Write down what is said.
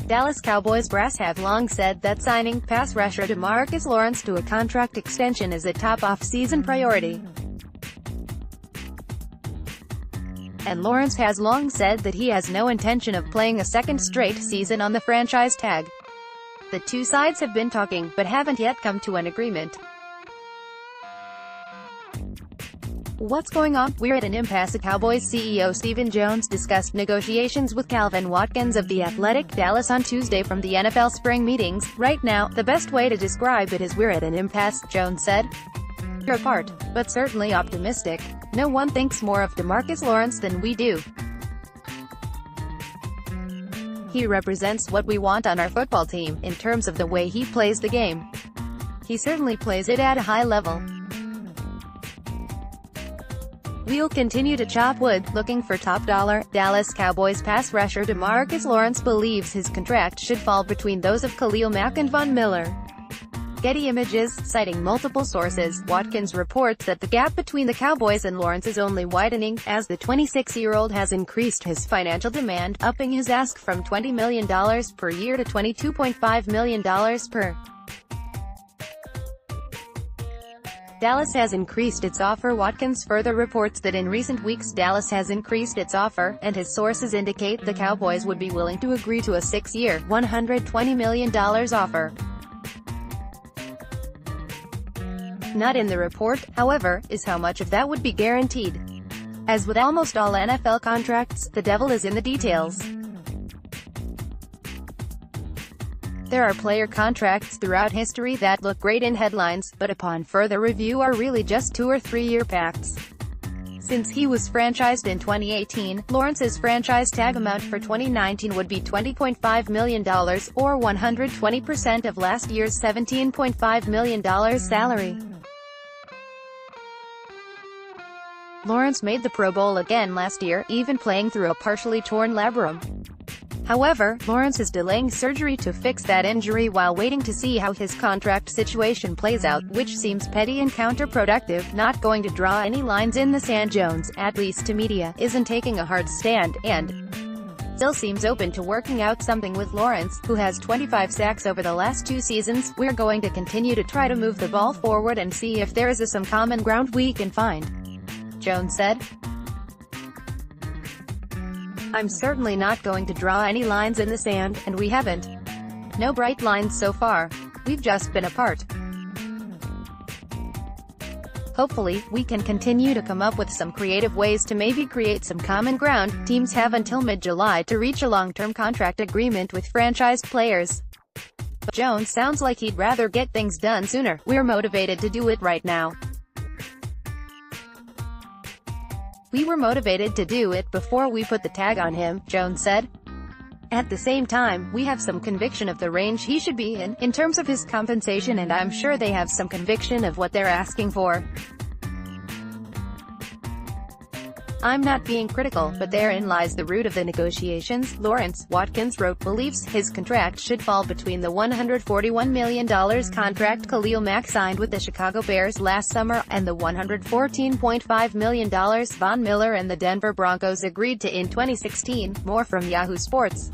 Dallas Cowboys brass have long said that signing pass rusher DeMarcus Lawrence to a contract extension is a top off-season priority. And Lawrence has long said that he has no intention of playing a second straight season on the franchise tag. The two sides have been talking, but haven't yet come to an agreement. What's going on? We're at an impasse. Cowboys CEO Stephen Jones discussed negotiations with Calvin Watkins of The Athletic, Dallas on Tuesday from the NFL spring meetings. Right now, the best way to describe it is we're at an impasse, Jones said. We're apart, but certainly optimistic. No one thinks more of DeMarcus Lawrence than we do. He represents what we want on our football team, in terms of the way he plays the game. He certainly plays it at a high level. We'll continue to chop wood, looking for top dollar. Dallas Cowboys pass rusher DeMarcus Lawrence believes his contract should fall between those of Khalil Mack and Von Miller. Getty Images, citing multiple sources, Watkins reports that the gap between the Cowboys and Lawrence is only widening, as the 26-year-old has increased his financial demand, upping his ask from $20 million per year to $22.5 million per. Dallas has increased its offer. Watkins further reports that in recent weeks Dallas has increased its offer, and his sources indicate the Cowboys would be willing to agree to a 6-year, $120 million offer. Not in the report, however, is how much of that would be guaranteed. As with almost all NFL contracts, the devil is in the details. There are player contracts throughout history that look great in headlines, but upon further review are really just 2- or 3-year pacts. Since he was franchised in 2018, Lawrence's franchise tag amount for 2019 would be $20.5 million, or 120% of last year's $17.5 million salary. Lawrence made the Pro Bowl again last year, even playing through a partially torn labrum. However, Lawrence is delaying surgery to fix that injury while waiting to see how his contract situation plays out, which seems petty and counterproductive. Not going to draw any lines in the sand. Jones, at least to media, isn't taking a hard stand, and still seems open to working out something with Lawrence, who has 25 sacks over the last 2 seasons. We're going to continue to try to move the ball forward and see if there is some common ground we can find, Jones said. I'm certainly not going to draw any lines in the sand, and we haven't. No bright lines so far. We've just been apart. Hopefully, we can continue to come up with some creative ways to maybe create some common ground. Teams have until mid-July to reach a long-term contract agreement with franchise players. But Jones sounds like he'd rather get things done sooner. We're motivated to do it right now. We were motivated to do it before we put the tag on him, Jones said. At the same time, we have some conviction of the range he should be in terms of his compensation, and I'm sure they have some conviction of what they're asking for. I'm not being critical, but therein lies the root of the negotiations. Lawrence, Watkins wrote, believes his contract should fall between the $141 million contract Khalil Mack signed with the Chicago Bears last summer, and the $114.5 million Von Miller and the Denver Broncos agreed to in 2016. More from Yahoo Sports.